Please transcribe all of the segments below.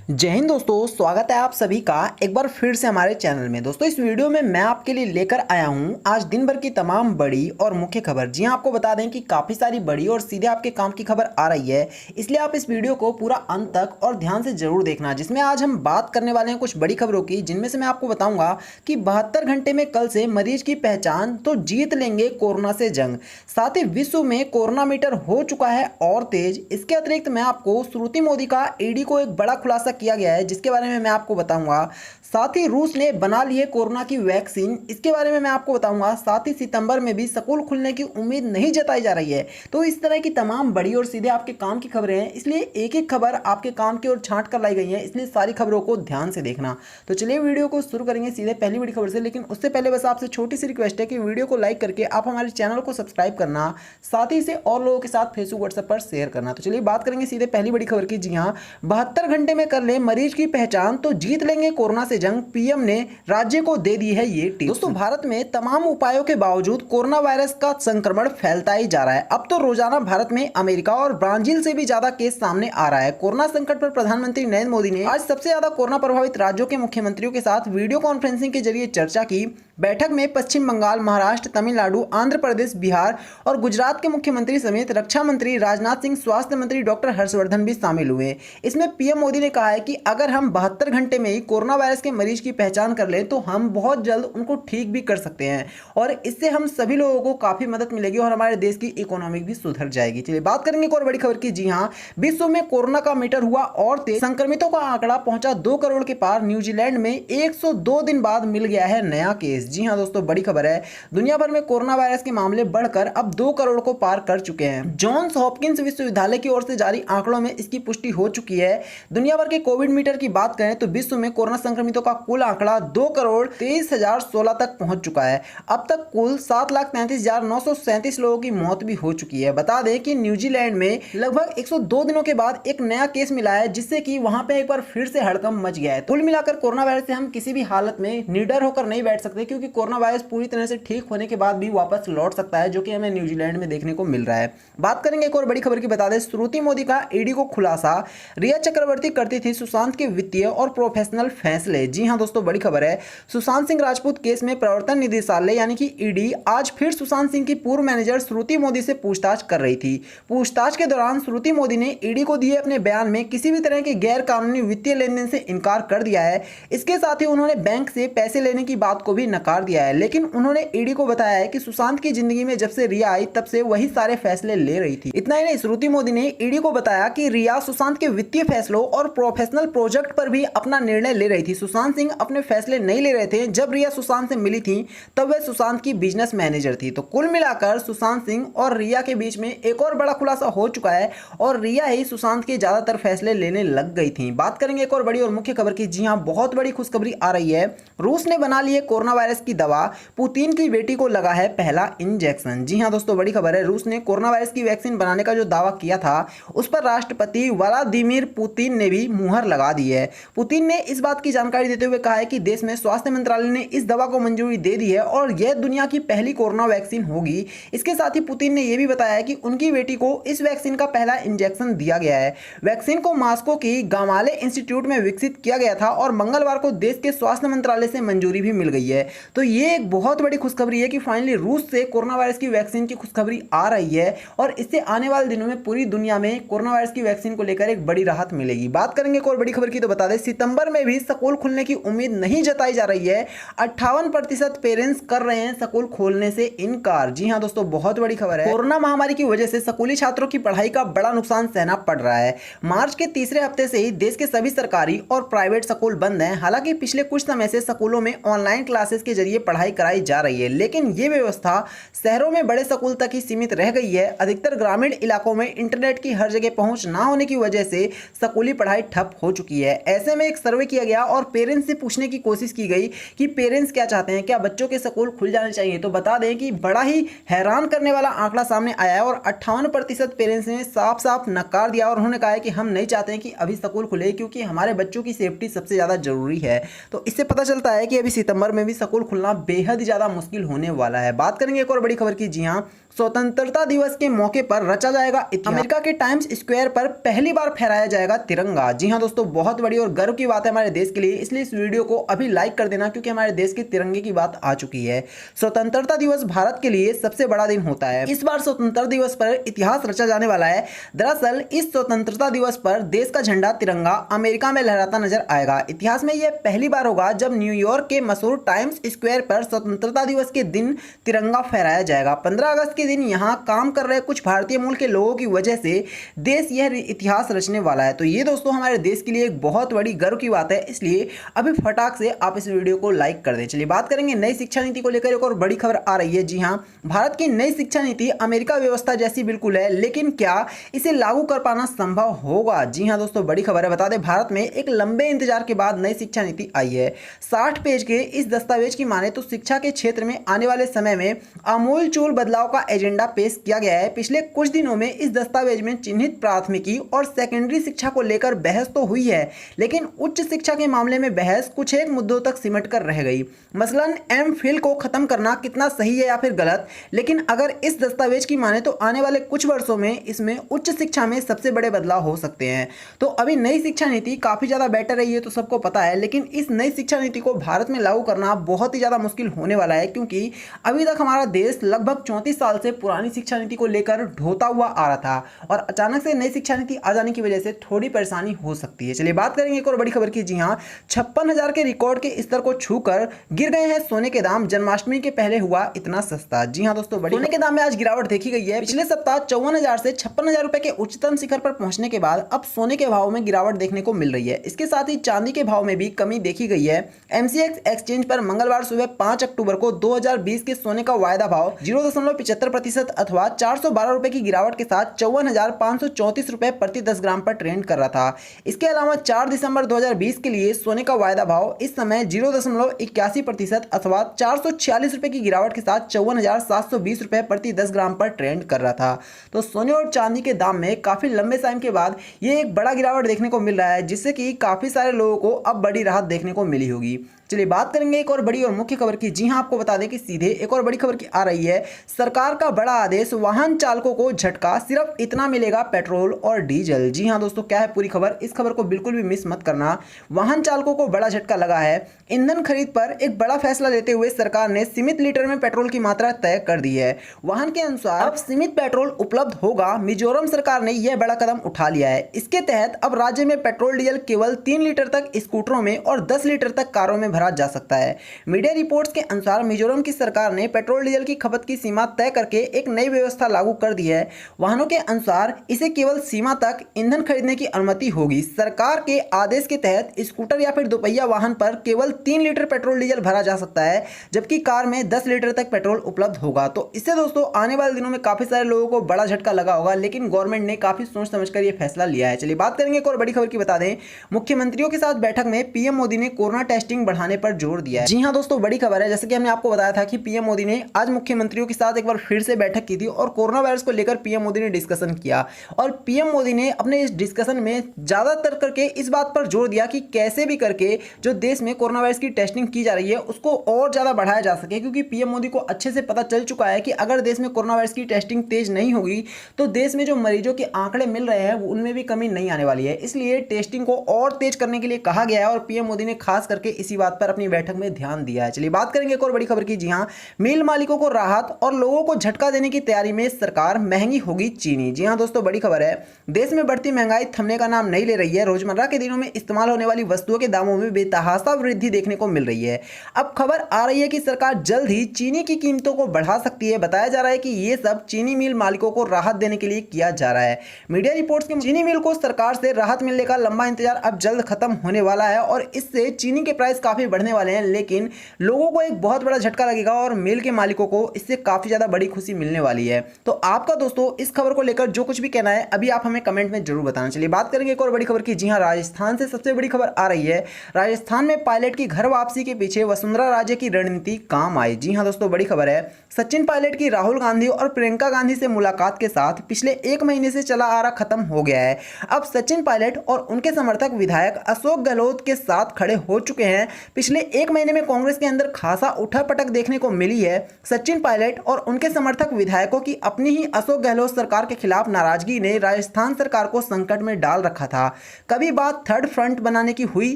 जय हिंद दोस्तों, स्वागत है आप सभी का एक बार फिर से हमारे चैनल में। दोस्तों इस वीडियो में मैं आपके लिए लेकर आया हूं आज दिन भर की तमाम बड़ी और मुख्य खबर। जी हां, आपको बता दें कि काफ़ी सारी बड़ी और सीधे आपके काम की खबर आ रही है, इसलिए आप इस वीडियो को पूरा अंत तक और ध्यान से जरूर देखना, जिसमें आज हम बात करने वाले हैं कुछ बड़ी खबरों की, जिनमें से मैं आपको बताऊंगा कि 72 घंटे में कल से मरीज की पहचान तो जीत लेंगे कोरोना से जंग। साथ ही विश्व में कोरोना मीटर हो चुका है और तेज। इसके अतिरिक्त मैं आपको श्रुति मोदी का ईडी को एक बड़ा खुलासा किया गया है, जिसके बारे में मैं आपको बताऊंगा। साथ ही रूस ने बना ली है कोरोना की वैक्सीन, इसके बारे में मैं आपको बताऊंगा। साथ ही सितंबर में भी स्कूल खुलने की उम्मीद नहीं जताई जा रही है। तो इस तरह की तमाम बड़ी और सीधे आपके काम की खबरें हैं, इसलिए एक एक खबर आपके काम की ओर छांट कर लाई गई है, इसलिए सारी खबरों को ध्यान से देखना। तो चलिए वीडियो को शुरू करेंगे सीधे पहली बड़ी खबर से, लेकिन उससे पहले बस आपसे छोटी सी रिक्वेस्ट है कि वीडियो को लाइक करके आप हमारे चैनल को सब्सक्राइब करना, साथ ही इसे और लोगों के साथ फेसबुक व्हाट्सएप पर शेयर करना। तो चलिए बात करेंगे सीधे पहली बड़ी खबर की। जी हाँ, 72 घंटे में कर ले मरीज की पहचान तो जीत लेंगे कोरोना से जंग, पीएम ने राज्य को दे दी है ये टिप्स। दोस्तों भारत में तमाम उपायों के बावजूद कोरोना वायरस का संक्रमण फैलता ही जा रहा है। अब तो रोजाना भारत में अमेरिका और ब्राजील से भी ज्यादा केस सामने आ रहा है। कोरोना संकट पर प्रधानमंत्री नरेंद्र मोदी ने आज सबसे ज्यादा कोरोना प्रभावित राज्यों के मुख्यमंत्रियों के साथ वीडियो कॉन्फ्रेंसिंग के जरिए चर्चा की। बैठक में पश्चिम बंगाल, महाराष्ट्र, तमिलनाडु, आंध्र प्रदेश, बिहार और गुजरात के मुख्यमंत्री समेत रक्षा मंत्री राजनाथ सिंह, स्वास्थ्य मंत्री डॉक्टर हर्षवर्धन भी शामिल हुए। इसमें पीएम मोदी ने कहा है कि अगर हम 72 घंटे में ही कोरोना वायरस के मरीज की पहचान कर लें तो हम बहुत जल्द उनको ठीक भी कर सकते हैं और इससे हम सभी लोगों को काफी मदद मिलेगी और हमारे देश की इकोनॉमी भी सुधर जाएगी। चलिए बात करेंगे एक और बड़ी खबर की। जी हाँ, विश्व में कोरोना का मीटर हुआ और तेज, संक्रमितों का आंकड़ा पहुंचा 2 करोड़ के पार। न्यूजीलैंड में 102 दिन बाद मिल गया है नया केस। जी हाँ दोस्तों, बड़ी खबर है। दुनिया भर में कोरोना वायरस के मामले बढ़कर अब 2 करोड़ को पार कर चुके हैं। जॉन्स हॉपकिंस विश्वविद्यालय की ओर से जारी आंकड़ों में इसकी पुष्टि हो चुकी है। दुनिया भर के कोविड मीटर की बात करें तो विश्व में कोरोना संक्रमितों का कुल आंकड़ा 2 करोड़ 23,016 तक पहुंच चुका है। अब तक कुल 7,33,937 लोगों की मौत भी हो चुकी है। बता दें कि न्यूजीलैंड में लगभग 102 दिनों के बाद एक नया केस मिला है, जिससे कि वहां पे एक बार फिर से हड़कंप मच गया है। कुल मिलाकर कोरोना वायरस से हम किसी भी हालत में निडर होकर नहीं बैठ सकते, क्योंकि कोरोना वायरस पूरी तरह से ठीक होने के बाद भी वापस लौट सकता है, जो कि हमें न्यूजीलैंड में देखने को मिल रहा है। बात करेंगे एक और बड़ी खबर की। बता दें श्रुति मोदी का ईडी को खुलासा। रिया चक्रवर्ती करती थी सुशांत के वित्तीय और प्रोफेशनल फैसले। जी हां दोस्तों, बड़ी खबर है। सुशांत सिंह राजपूत केस में प्रवर्तन निदेशालय यानी कि ईडी आज फिर सुशांत सिंह की पूर्व मैनेजर श्रुति मोदी से पूछताछ कर रही थी। पूछताछ के दौरान श्रुति मोदी ने ईडी को दिए अपने बयान में किसी भी तरह के गैर कानूनी वित्तीय लेनदेन से इनकार कर दिया है। इसके साथ ही उन्होंने बैंक से पैसे लेने की बात को भी नकार दिया है, लेकिन उन्होंने ईडी को बताया है कि सुशांत की जिंदगी में जब से रिया आई तब से वही सारे फैसले ले रही थी। इतना ही नहीं, श्रुति मोदी ने ईडी को बताया कि रिया सुशांत के वित्तीय फैसलों और प्रोफेशनल प्रोजेक्ट पर भी अपना निर्णय ले रही थी। सुशांत सिंह अपने फैसले नहीं ले रहे थे। जब रिया सुशांत से मिली थी तब वह सुशांत की बिजनेस मैनेजर थी। तो कुल मिलाकर सुशांत सिंह और रिया के बीच में एक और बड़ा खुलासा हो चुका है और रिया ही सुशांत के ज्यादातर फैसले लेने लग गई थी। बात करेंगे एक और बड़ी और मुख्य खबर की। जी हां, बहुत बड़ी खुशखबरी आ रही है। रूस ने बना ली है कोरोना वायरस की दवा। पुतिन की बेटी को लगा है पहला इंजेक्शन। जी हां दोस्तों, बड़ी खबर है। रूस ने कोरोना वायरस की वैक्सीन बनाने का जो दावा किया था, उस पर राष्ट्रपति व्लादिमीर पुतिन ने भी मुहर लगा दी है। पुतिन ने इस बात की जानकारी देते हुए कहा है कि देश में स्वास्थ्य मंत्रालय ने इस दवा को मंजूरी दे दी है और यह दुनिया की पहली कोरोना वैक्सीन होगी। इसके साथ ही पुतिन ने यह भी बताया है कि उनकी बेटी को इस वैक्सीन का पहला इंजेक्शन दिया गया है। वैक्सीन को मॉस्को की गामाले इंस्टीट्यूट में विकसित किया गया था और मंगलवार को देश के स्वास्थ्य मंत्रालय से मंजूरी भी मिल गई है। तो ये एक बहुत बड़ी खुशखबरी है कि फाइनली रूस से कोरोना वायरस की वैक्सीन की खुशखबरी आ रही है और इससे आने वाले दिनों में पूरी दुनिया में कोरोना वायरस की वैक्सीन को लेकर एक बड़ी राहत मिलेगी। बात करेंगे एक और बड़ी खबर की। तो बता दें सितंबर में भी स्कूल खुलने की उम्मीद नहीं जताई जा रही है। 58% पेरेंट्स कर रहे हैं स्कूल खोलने से इनकार। जी हां दोस्तों, बहुत बड़ी खबर है। कोरोना महामारी की वजह से स्कूली छात्रों की पढ़ाई का बड़ा नुकसान सहना पड़ रहा है। मार्च के तीसरे हफ्ते से ही देश के सभी सरकारी और प्राइवेट स्कूल बंद हैं। हालांकि पिछले कुछ समय से स्कूलों में ऑनलाइन क्लासेस के जरिए पढ़ाई कराई जा रही है, लेकिन ये व्यवस्था शहरों में बड़े स्कूल तक ही सीमित रह गई है। अधिकतर ग्रामीण इलाकों में इंटरनेट की हर जगह पहुंच ना होने की वजह से स्कूली पढ़ाई ठप हो चुकी है। ऐसे में एक सर्वे किया गया और पेरेंट्स से पूछने की कोशिश की गई कि पेरेंट्स क्या चाहते हैं, क्या बच्चों के स्कूल खुल जाने चाहिए। तो बता दें कि बड़ा ही हैरान करने वाला आंकड़ा सामने आया है और 58% पेरेंट्स ने साफ साफ नकार दिया और उन्होंने कहा है कि हम नहीं चाहते हैं कि अभी स्कूल खुले, क्योंकि हमारे बच्चों की सेफ्टी सबसे ज़्यादा जरूरी है। तो इससे पता चलता है कि अभी सितंबर में भी स्कूल खुलना बेहद ज़्यादा मुश्किल होने वाला है। बात करेंगे एक और बड़ी खबर की। जी हाँ, स्वतंत्रता दिवस के मौके पर रचा जाएगा इतिहास। अमेरिका के टाइम्स स्क्वायर पर पहली बार फहराया जाएगा तिरंगा। जी हाँ हाँ दोस्तों, बहुत बड़ी और गर्व की बात है हमारे देश के लिए, इसलिए इस वीडियो को अभी लाइक कर देना क्योंकि हमारे देश के तिरंगे की बात आ चुकी है। स्वतंत्रता दिवस भारत के लिए सबसे बड़ा दिन होता है। इस बार स्वतंत्रता दिवस पर इतिहास रचा जाने वाला है। दरअसल इस स्वतंत्रता दिवस पर देश का झंडा तिरंगा अमेरिका में लहराता नजर आएगा। इतिहास में यह पहली बार होगा जब न्यूयॉर्क के मशहूर टाइम्स स्क्वायर पर स्वतंत्रता दिवस के दिन तिरंगा फहराया जाएगा। 15 अगस्त के दिन यहां काम कर रहे कुछ भारतीय मूल के लोगों की वजह से देश यह इतिहास रचने वाला है। तो ये दोस्तों हमारे देश के लिए एक बहुत बड़ी गर्व की बात है, इसलिए अभी फटाक से आप इस वीडियो को लाइक कर दें। चलिए बात करेंगे नई शिक्षा नीति को लेकर। एक और बड़ी खबर आ रही है। जी हां, भारत की नई शिक्षा नीति अमेरिका व्यवस्था जैसी बिल्कुल है, लेकिन क्या इसे लागू कर पाना संभव होगा? जी हां दोस्तों, बड़ी खबर है। बता दें, भारत में एक लंबे इंतजार के बाद नई शिक्षा नीति आई है। 60 पेज के इस दस्तावेज की माने तो शिक्षा के क्षेत्र में आने वाले समय में आमूलचूल बदलाव का एजेंडा पेश किया गया है। पिछले कुछ दिनों में इस दस्तावेज में चिन्हित प्राथमिकी और सेकेंडरी शिक्षा को लेकर बहस तो हुई है, लेकिन उच्च शिक्षा के मामले में बहस कुछ एक मुद्दों तक सिमट कर रह गई। मसलन एमफिल को खत्म करना कितना सही है या फिर गलत। लेकिन अगर इस दस्तावेज की माने तो आने वाले कुछ वर्षों में इसमें उच्च शिक्षा में सबसे बड़े बदलाव हो सकते हैं। तो अभी नई शिक्षा नीति काफी ज्यादा बेटर रही है तो सबको पता है, लेकिन इस नई शिक्षा नीति को भारत में लागू करना बहुत ही ज्यादा मुश्किल होने वाला है, क्योंकि अभी तक हमारा देश लगभग 34 साल से पुरानी शिक्षा नीति को लेकर ढोता हुआ आ रहा था और अचानक से नई शिक्षा नीति आ जाने की वजह से थोड़ी परेशानी हो सकती है। चलिए बात करेंगे एक और बड़ी खबर की। जी हां, 56,000 के रिकॉर्ड के स्तर को छूकर गिर गए हैं सोने के दाम। जन्माष्टमी के पहले हुआ इतना सस्ता। जी हां दोस्तों, बड़ी सोने के दाम में आज गिरावट देखी गई है। पिछले सप्ताह 54,000 से 56,000 रुपए के उच्चतम शिखर पर पहुंचने के बाद अब सोने के भाव में गिरावट देखने को मिल रही है। इसके साथ ही चांदी के भाव में भी कमी देखी गई है। एमसीएक्स एक्सचेंज पर मंगलवार सुबह 5 अक्टूबर को 2020 के सोने का वायदा भाव 0.75% अथवा 412 रुपए की गिरावट के साथ 54,534 रुपए प्रति 10 ग्राम पर ट्रेंड कर रहा था। इसके अलावा 4 दिसंबर 2020 के लिए सोने का वायदा भाव इस समय 0.81% अथवा 446 रुपए की गिरावट के साथ 54,720 रुपए प्रति 10 ग्राम पर ट्रेंड कर रहा था। तो सोने और चांदी के दाम में काफी लंबे टाइम के बाद ये एक बड़ा गिरावट देखने को मिल रहा है, जिससे कि काफी सारे लोगों को अब बड़ी राहत देखने को मिली होगी। चलिए बात करेंगे एक और बड़ी और मुख्य खबर की। जी हां, आपको बता दें कि सीधे एक और बड़ी खबर की आ रही है। सरकार का बड़ा आदेश, वाहन चालकों को झटका, सिर्फ इतना मिलेगा पेट्रोल और डीजल। जी हां दोस्तों, क्या है पूरी खबर, इस खबर को बिल्कुल भी मिस मत करना। वाहन चालकों को बड़ा झटका लगा है। ईंधन खरीद पर एक बड़ा फैसला लेते हुए सरकार ने सीमित लीटर में पेट्रोल की मात्रा तय कर दी है। वाहन के अनुसार अब सीमित पेट्रोल उपलब्ध होगा। मिजोरम सरकार ने यह बड़ा कदम उठा लिया है। इसके तहत अब राज्य में पेट्रोल डीजल केवल 3 लीटर तक स्कूटरों में और 10 लीटर तक कारों में भरा जा सकता है। मीडिया रिपोर्ट्स के अनुसार मिजोरम की सरकार ने पेट्रोल डीजल की खपत की सीमा तय करके एक नई व्यवस्था लागू कर दी है। वाहनों के अनुसार इसे केवल सीमा तक ईंधन खरीदने की अनुमति होगी। सरकार के आदेश के तहत स्कूटर या फिर दोपहिया वाहन पर केवल 3 लीटर पेट्रोल डीजल भरा जा सकता है, जबकि कार में 10 लीटर तक पेट्रोल उपलब्ध होगा। तो इससे दोस्तों आने वाले दिनों में काफी सारे लोगों को बड़ा झटका लगा होगा, लेकिन गवर्नमेंट ने काफी सोच समझकर यह फैसला लिया है। चलिए बात करेंगे एक और बड़ी खबर की। बता दें, मुख्यमंत्रियों के साथ बैठक में पीएम मोदी ने कोरोना टेस्टिंग बढ़ाने पर जोर दिया है। जी हां दोस्तों, बड़ी खबर है। जैसे कि हमने आपको बताया था कि पीएम मोदी ने आज मुख्यमंत्रियों के साथ एक बार फिर से बैठक की थी और कोरोना वायरस को लेकर पीएम मोदी ने डिस्कशन किया। और पीएम मोदी ने अपने इस डिस्कशन में ज्यादातर करके इस बात पर जोर दिया कि कैसे भी करके जो देश में कोरोना वायरस की टेस्टिंग की जा रही है उसको और ज्यादा बढ़ाया जा सके, क्योंकि पीएम मोदी को अच्छे से पता चल चुका है कि अगर देश में कोरोना वायरस की टेस्टिंग तेज नहीं होगी तो देश में जो मरीजों के आंकड़े मिल रहे हैं उनमें भी कमी नहीं आने वाली है। इसलिए टेस्टिंग को और तेज करने के लिए कहा गया है और पीएम मोदी ने खास करके इसी बात पर अपनी बैठक में ध्यान दिया है। चलिए बात करेंगे एक और बड़ी खबर की। जी हां, मिल मालिकों को राहत और लोगों को झटका देने की तैयारी में सरकार, महंगी होगी चीनी। जी हां दोस्तों, बड़ी खबर है। देश में बढ़ती महंगाई थमने का नाम नहीं ले रही है। रोजमर्रा के दिनों में इस्तेमाल होने वाली वस्तुओं के दामों में बेतहाशा वृद्धि देखने को मिल रही है। अब खबर आ रही है कि सरकार जल्द ही चीनी की कीमतों को बढ़ा सकती है। बताया जा रहा है कि यह सब चीनी मिल मालिकों को राहत देने के लिए किया जा रहा है। मीडिया रिपोर्ट्स के चीनी मिल को सरकार से राहत मिलने का लंबा इंतजार अब जल्द खत्म होने वाला है और इससे चीनी के प्राइस काफी बढ़ने वाले हैं, लेकिन लोगों को एक बहुत बड़ा झटका लगेगा और मिल के मालिकों को इससे काफी ज्यादा बड़ी खुशी मिलने वाली है। तो आपका दोस्तों इस खबर को लेकर जो कुछ भी कहना है अभी आप हमें कमेंट में जरूर बताना। चलिए बात करेंगे एक और बड़ी खबर की। जी हां, राजस्थान से सबसे बड़ी खबर आ रही है। राजस्थान में पायलट की घर वापसी के पीछे वसुंधरा राजे की रणनीति काम आई। जी हां दोस्तों, बड़ी खबर है। सचिन पायलट की राहुल गांधी और प्रियंका गांधी से मुलाकात के साथ पिछले 1 महीने से चला आ रहा खत्म हो गया है। अब सचिन पायलट और उनके समर्थक विधायक अशोक गहलोत के साथ खड़े हो चुके हैं। पिछले एक महीने में कांग्रेस के अंदर खासा उठापटक देखने को मिली है। सचिन पायलट और उनके समर्थक विधायकों की अपनी ही अशोक गहलोत सरकार के खिलाफ नाराजगी ने राजस्थान सरकार को संकट में डाल रखा था। कभी बात थर्ड फ्रंट बनाने की हुई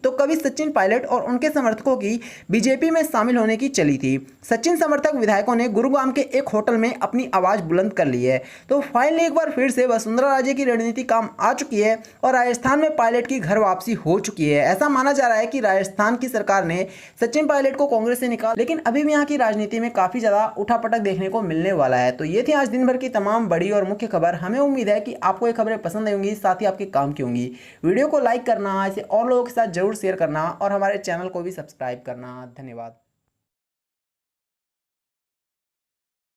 तो कभी सचिन पायलट और उनके समर्थकों की बीजेपी में शामिल होने की चली थी। सचिन समर्थक विधायकों ने गुरुग्राम के एक होटल में अपनी आवाज बुलंद कर ली है। तो फाइनली एक बार फिर से वसुंधरा राजे की रणनीति काम आ चुकी है और राजस्थान में पायलट की घर वापसी हो चुकी है। ऐसा माना जा रहा है कि राजस्थान की सरकार ने सचिन पायलट को कांग्रेस से निकाला, लेकिन अभी भी यहाँ की राजनीति में काफी ज्यादा उठापटक देखने को मिलने वाला है। तो ये थी आज दिन भर की तमाम बड़ी और मुख्य खबर। हमें उम्मीद है कि आपको ये खबरें पसंद आई होंगी, साथ ही आपके काम की होंगी। वीडियो को लाइक करना, इसे और लोगों के साथ जरूर शेयर करना और हमारे चैनल को भी सब्सक्राइब करना। धन्यवाद।